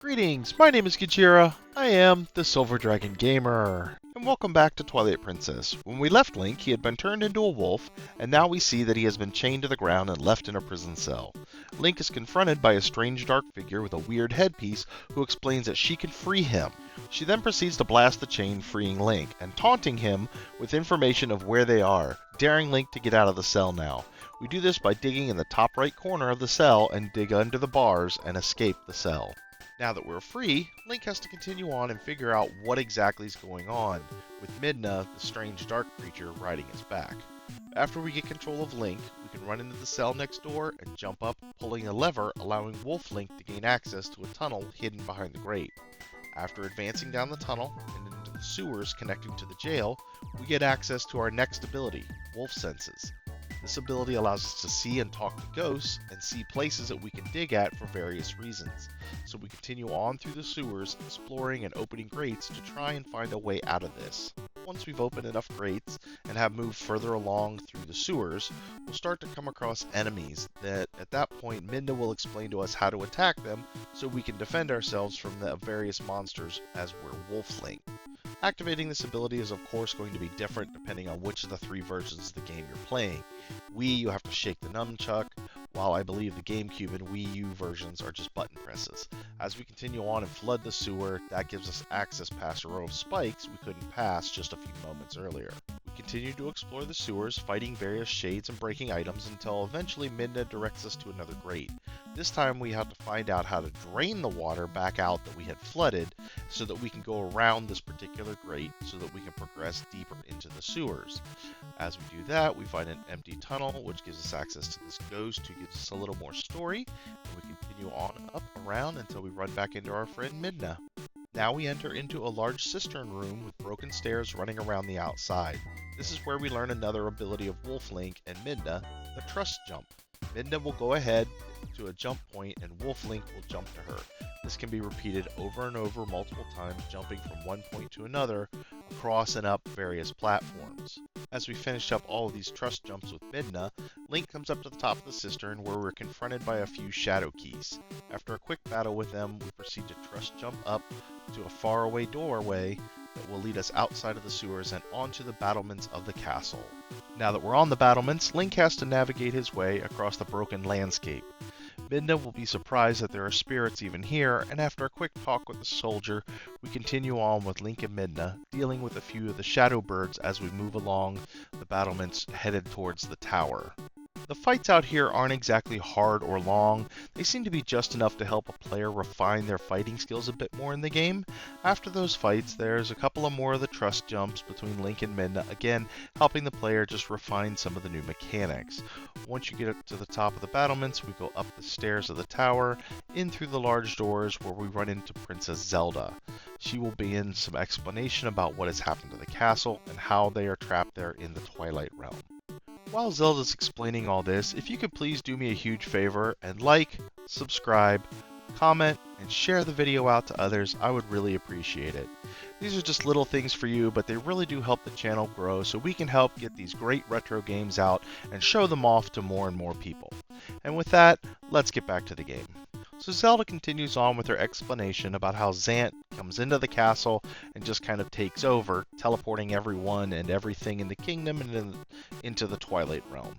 Greetings, my name is Gajira. I am the Silver Dragon Gamer, and welcome back to Twilight Princess. When we left Link, he had been turned into a wolf, and now we see that he has been chained to the ground and left in a prison cell. Link is confronted by a strange dark figure with a weird headpiece who explains that she can free him. She then proceeds to blast the chain, freeing Link, and taunting him with information of where they are, daring Link to get out of the cell now. We do this by digging in the top right corner of the cell and dig under the bars and escape the cell. Now that we're free, Link has to continue on and figure out what exactly is going on, with Midna, the strange dark creature, riding his back. After we get control of Link, we can run into the cell next door and jump up, pulling a lever allowing Wolf Link to gain access to a tunnel hidden behind the grate. After advancing down the tunnel and into the sewers connecting to the jail, we get access to our next ability, Wolf Senses. This ability allows us to see and talk to ghosts and see places that we can dig at for various reasons. So we continue on through the sewers, exploring and opening grates to try and find a way out of this. Once we've opened enough grates and have moved further along through the sewers, we'll start to come across enemies that at that point Minda will explain to us how to attack them so we can defend ourselves from the various monsters as we're Wolf Link. Activating this ability is of course going to be different depending on which of the three versions of the game you're playing. Wii, you have to shake the nunchuck, while I believe the GameCube and Wii U versions are just button presses. As we continue on and flood the sewer, that gives us access past a row of spikes we couldn't pass just a few moments earlier. We continue to explore the sewers, fighting various shades and breaking items until eventually Midna directs us to another grate. This time we have to find out how to drain the water back out that we had flooded so that we can go around this particular grate so that we can progress deeper into the sewers. As we do that, we find an empty tunnel which gives us access to this ghost who gives us a little more story, and we continue on up around until we run back into our friend Midna. Now we enter into a large cistern room with broken stairs running around the outside. This is where we learn another ability of Wolf Link and Midna, the Trust Jump. Midna will go ahead to a jump point and Wolf Link will jump to her. This can be repeated over and over multiple times, jumping from one point to another, across and up various platforms. As we finish up all of these trust jumps with Midna, Link comes up to the top of the cistern where we're confronted by a few shadow keys. After a quick battle with them, we proceed to trust jump up to a faraway doorway that will lead us outside of the sewers and onto the battlements of the castle. Now that we're on the battlements, Link has to navigate his way across the broken landscape. Midna will be surprised that there are spirits even here, and after a quick talk with the soldier, we continue on with Link and Midna, dealing with a few of the shadow birds as we move along the battlements headed towards the tower. The fights out here aren't exactly hard or long. They seem to be just enough to help a player refine their fighting skills a bit more in the game. After those fights, there's a couple of more of the trust jumps between Link and Midna, again helping the player just refine some of the new mechanics. Once you get up to the top of the battlements, we go up the stairs of the tower, in through the large doors where we run into Princess Zelda. She will begin some explanation about what has happened to the castle and how they are trapped there in the Twilight Realm. While Zelda's explaining all this, if you could please do me a huge favor and like, subscribe, comment, and share the video out to others, I would really appreciate it. These are just little things for you, but they really do help the channel grow so we can help get these great retro games out and show them off to more and more people. And with that, let's get back to the game. So Zelda continues on with her explanation about how Zant comes into the castle and just kind of takes over, teleporting everyone and everything in the kingdom and into the Twilight Realm.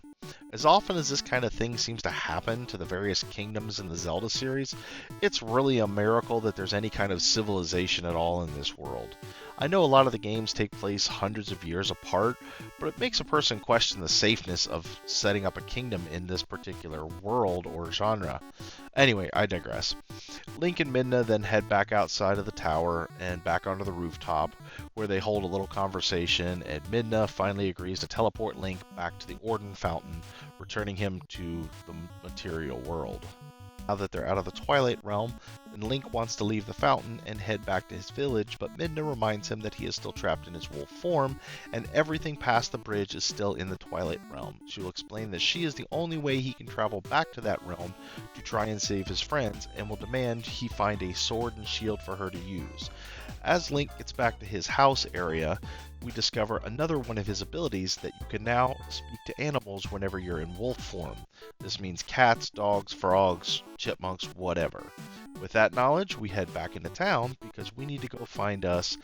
As often as this kind of thing seems to happen to the various kingdoms in the Zelda series, it's really a miracle that there's any kind of civilization at all in this world. I know a lot of the games take place hundreds of years apart, but it makes a person question the safeness of setting up a kingdom in this particular world or genre. Anyway, I digress. Link and Midna then head back outside of the tower and back onto the rooftop, where they hold a little conversation, and Midna finally agrees to teleport Link back to the Ordin Fountain, returning him to the material world. Now that they're out of the Twilight Realm, then Link wants to leave the fountain and head back to his village, but Midna reminds him that he is still trapped in his wolf form, and everything past the bridge is still in the Twilight Realm. She will explain that she is the only way he can travel back to that realm to try and save his friends, and will demand he find a sword and shield for her to use. As Link gets back to his house area, we discover another one of his abilities, that you can now speak to animals whenever you're in wolf form. This means cats, dogs, frogs, chipmunks, whatever. With that knowledge, we head back into town because we need to go find us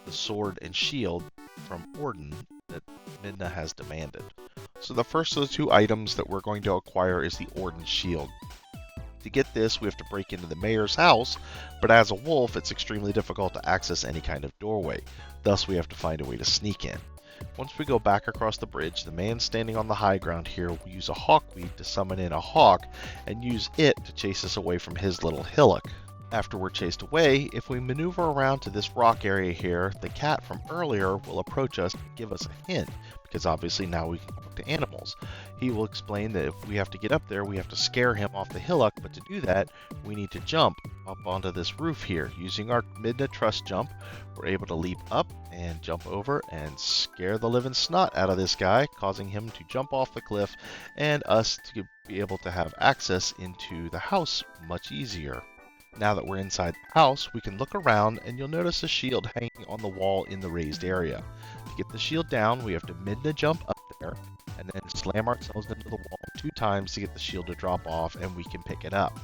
the sword and shield from Ordin that Midna has demanded. So the first of the two items that we're going to acquire is the Ordin shield. To get this, we have to break into the mayor's house, but as a wolf, it's extremely difficult to access any kind of doorway. Thus, we have to find a way to sneak in. Once we go back across the bridge, the man standing on the high ground here will use a hawkweed to summon in a hawk and use it to chase us away from his little hillock. After we're chased away, if we maneuver around to this rock area here, the cat from earlier will approach us and give us a hint, because obviously now we can talk to animals. He will explain that if we have to get up there, we have to scare him off the hillock, but to do that, we need to jump up onto this roof here. Using our Midna Trust jump, we're able to leap up and jump over and scare the living snot out of this guy, causing him to jump off the cliff and us to be able to have access into the house much easier. Now that we're inside the house, we can look around and you'll notice a shield hanging on the wall in the raised area. To get the shield down, we have to Midna jump up there and then slam ourselves into the wall 2 times to get the shield to drop off and we can pick it up.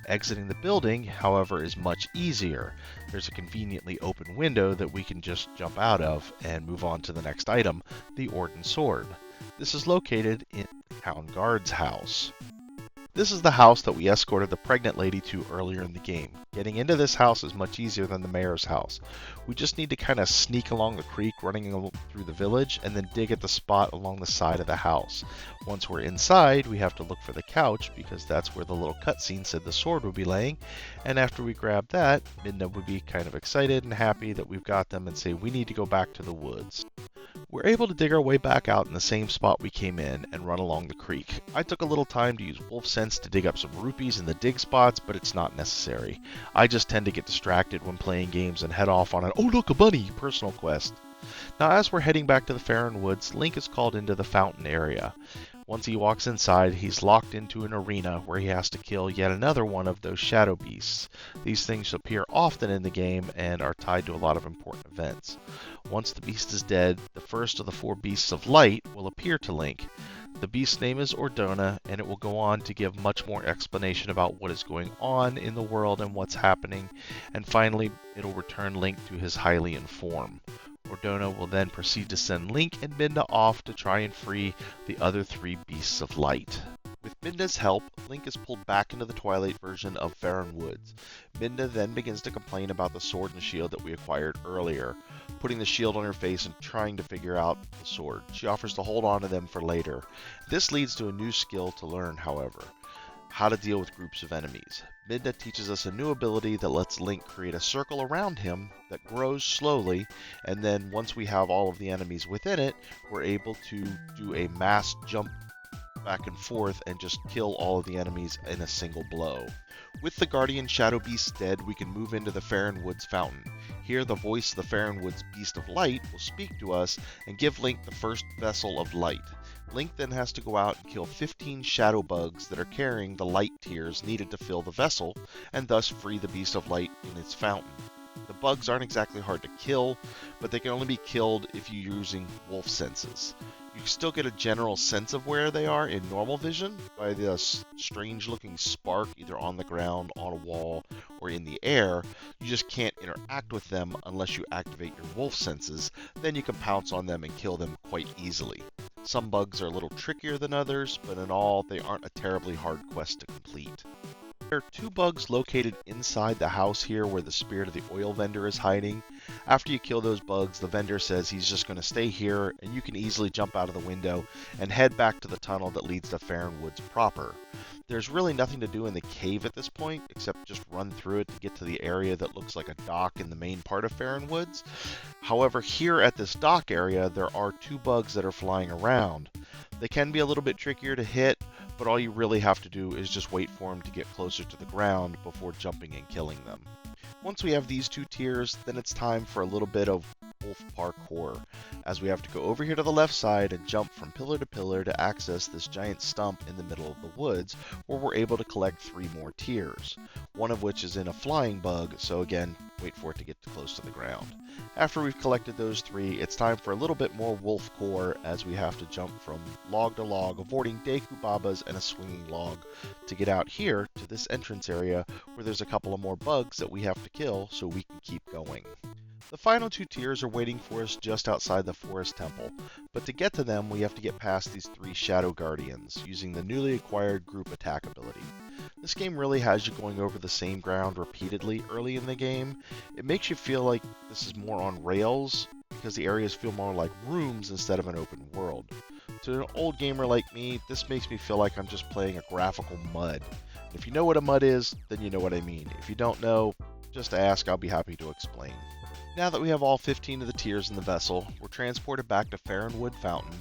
Exiting the building, however, is much easier. There's a conveniently open window that we can just jump out of and move on to the next item, the Ordin sword. This is located in the town guard's house. This is the house that we escorted the pregnant lady to earlier in the game. Getting into this house is much easier than the mayor's house. We just need to kind of sneak along the creek running through the village and then dig at the spot along the side of the house. Once we're inside, we have to look for the couch because that's where the little cutscene said the sword would be laying. And after we grab that, Midna would be kind of excited and happy that we've got them and say we need to go back to the woods. We're able to dig our way back out in the same spot we came in and run along the creek. I took a little time to use wolf sense to dig up some rupees in the dig spots, but it's not necessary. I just tend to get distracted when playing games and head off on an "oh look, a bunny" personal quest. Now as we're heading back to the Farenwoods, Link is called into the fountain area. Once he walks inside, he's locked into an arena where he has to kill yet another one of those shadow beasts. These things appear often in the game and are tied to a lot of important events. Once the beast is dead, the first of the 4 beasts of light will appear to Link. The beast's name is Ordona, and it will go on to give much more explanation about what is going on in the world and what's happening, and finally it'll return Link to his Hylian form. Ordona will then proceed to send Link and Midna off to try and free the other 3 beasts of light. With Midna's help, Link is pulled back into the Twilight version of Farenwoods. Midna then begins to complain about the sword and shield that we acquired earlier, putting the shield on her face and trying to figure out the sword. She offers to hold on to them for later. This leads to a new skill to learn, however: how to deal with groups of enemies. Midna teaches us a new ability that lets Link create a circle around him that grows slowly, and then once we have all of the enemies within it, we're able to do a mass jump back and forth and just kill all of the enemies in a single blow. With the Guardian Shadow Beast dead, we can move into the Farenwoods Fountain. Here, the voice of the Farenwoods Beast of Light will speak to us and give Link the first vessel of light. Link then has to go out and kill 15 shadow bugs that are carrying the light tears needed to fill the vessel, and thus free the Beast of Light in its fountain. The bugs aren't exactly hard to kill, but they can only be killed if you're using wolf senses. You can still get a general sense of where they are in normal vision by the strange looking spark either on the ground, on a wall, or in the air. You just can't interact with them unless you activate your wolf senses. Then you can pounce on them and kill them quite easily. Some bugs are a little trickier than others, but in all, they aren't a terribly hard quest to complete. There are 2 bugs located inside the house here where the spirit of the oil vendor is hiding. After you kill those bugs, the vendor says he's just going to stay here, and you can easily jump out of the window and head back to the tunnel that leads to Farenwoods proper. There's really nothing to do in the cave at this point, except just run through it to get to the area that looks like a dock in the main part of Farenwoods. However, here at this dock area, there are 2 bugs that are flying around. They can be a little bit trickier to hit, but all you really have to do is just wait for them to get closer to the ground before jumping and killing them. Once we have these 2 tiers, then it's time for a little bit of wolf parkour, as we have to go over here to the left side and jump from pillar to pillar to access this giant stump in the middle of the woods, where we're able to collect 3 more tiers, one of which is in a flying bug, so again, wait for it to get close to the ground. After we've collected those 3, it's time for a little bit more wolf core as we have to jump from log to log, avoiding Deku Babas and a swinging log to get out here to this entrance area where there's a couple of more bugs that we have to kill so we can keep going. The final 2 tiers are waiting for us just outside the Forest Temple, but to get to them we have to get past these 3 Shadow Guardians using the newly acquired group attack ability. This game really has you going over the same ground repeatedly early in the game. It makes you feel like this is more on rails because the areas feel more like rooms instead of an open world. To an old gamer like me, this makes me feel like I'm just playing a graphical mud. If you know what a mud is, then you know what I mean. If you don't know, just ask, I'll be happy to explain. Now that we have all 15 of the tiers in the vessel, we're transported back to Farenwood Fountain,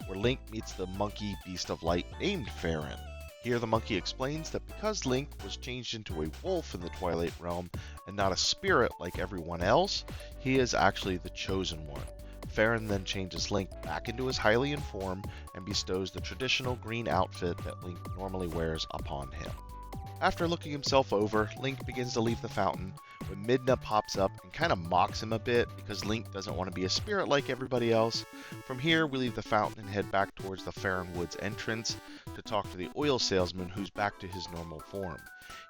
where Link meets the monkey beast of light named Faren. Here the monkey explains that because Link was changed into a wolf in the Twilight Realm and not a spirit like everyone else, he is actually the chosen one. Faren then changes Link back into his Hylian form and bestows the traditional green outfit that Link normally wears upon him. After looking himself over, Link begins to leave the fountain when Midna pops up and kind of mocks him a bit because Link doesn't want to be a spirit like everybody else. From here, we leave the fountain and head back towards the Farenwoods entrance to talk to the oil salesman who's back to his normal form.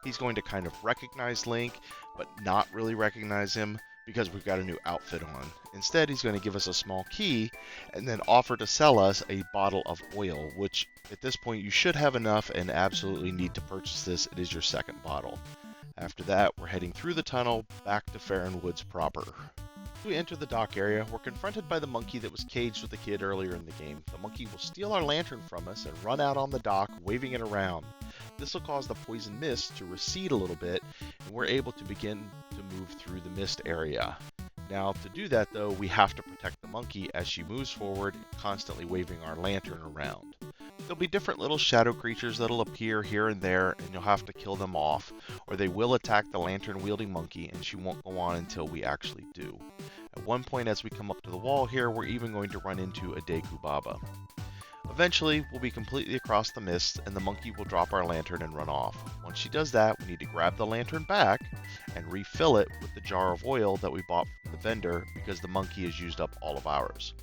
He's going to kind of recognize Link, but not really recognize him because we've got a new outfit on. Instead, he's going to give us a small key and then offer to sell us a bottle of oil, which at this point you should have enough and absolutely need to purchase this. It is your second bottle. After that, we're heading through the tunnel back to Farenwoods proper. As we enter the dock area, we're confronted by the monkey that was caged with the kid earlier in the game. The monkey will steal our lantern from us and run out on the dock, waving it around. This will cause the poison mist to recede a little bit, and we're able to begin to move through the mist area. Now, to do that though, we have to protect the monkey as she moves forward, constantly waving our lantern around. There'll be different little shadow creatures that'll appear here and there, and you'll have to kill them off, or they will attack the lantern-wielding monkey, and she won't go on until we actually do. At one point as we come up to the wall here, we're even going to run into a Deku Baba. Eventually, we'll be completely across the mist, and the monkey will drop our lantern and run off. Once she does that, we need to grab the lantern back and refill it with the jar of oil that we bought from the vendor because the monkey has used up all of ours.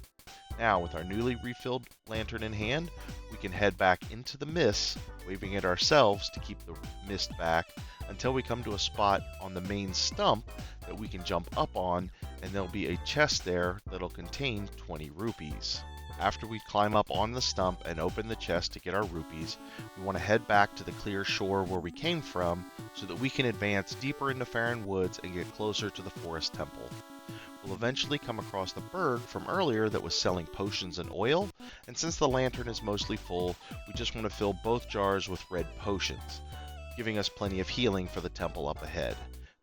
Now, with our newly refilled lantern in hand, we can head back into the mist, waving at ourselves to keep the mist back until we come to a spot on the main stump that we can jump up on, and there'll be a chest there that'll contain 20 rupees. After we climb up on the stump and open the chest to get our rupees, we want to head back to the clear shore where we came from so that we can advance deeper into Farenwoods and get closer to the Forest Temple. We'll eventually come across the bird from earlier that was selling potions and oil, and since the lantern is mostly full, we just want to fill both jars with red potions, giving us plenty of healing for the temple up ahead.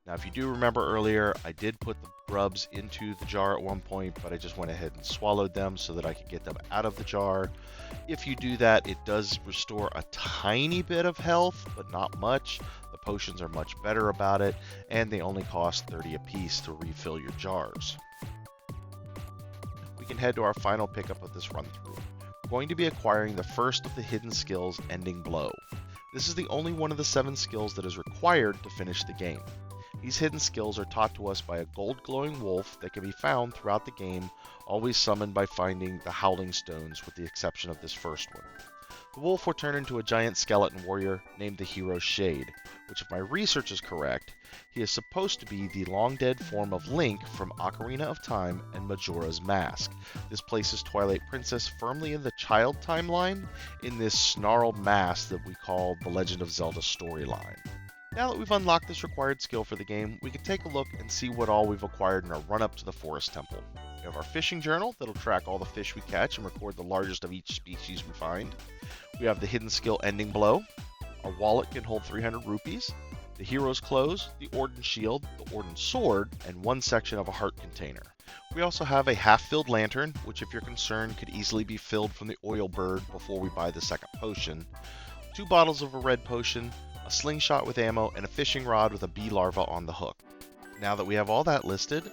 Now, if you do remember earlier, I did put the grubs into the jar at one point, but I just went ahead and swallowed them so that I could get them out of the jar. If you do that, it does restore a tiny bit of health, but not much. The potions are much better about it, and they only cost 30 apiece to refill your jars. We can head to our final pickup of this run-through. We're going to be acquiring the first of the hidden skills, Ending Blow. This is the only one of the 7 skills that is required to finish the game. These hidden skills are taught to us by a gold glowing wolf that can be found throughout the game, always summoned by finding the Howling Stones with the exception of this first one. The wolf will turn into a giant skeleton warrior named the Hero Shade, which if my research is correct, he is supposed to be the long dead form of Link from Ocarina of Time and Majora's Mask. This places Twilight Princess firmly in the child timeline in this snarled mask that we call the Legend of Zelda storyline. Now that we've unlocked this required skill for the game, we can take a look and see what all we've acquired in our run up to the Forest Temple. We have our fishing journal that'll track all the fish we catch and record the largest of each species we find. We have the hidden skill Ending Blow. Our wallet can hold 300 rupees. The hero's clothes, the Ordin shield, the Ordin sword, and one section of a heart container. We also have a half-filled lantern, which if you're concerned could easily be filled from the oil bird before we buy the second potion. 2 bottles of a red potion, a slingshot with ammo, and a fishing rod with a bee larva on the hook. Now that we have all that listed,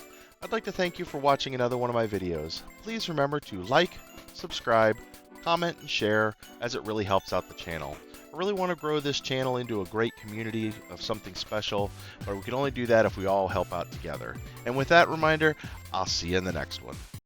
I'd like to thank you for watching another one of my videos. Please remember to like, subscribe, comment, and share, as it really helps out the channel. I really want to grow this channel into a great community of something special, but we can only do that if we all help out together. And with that reminder, I'll see you in the next one.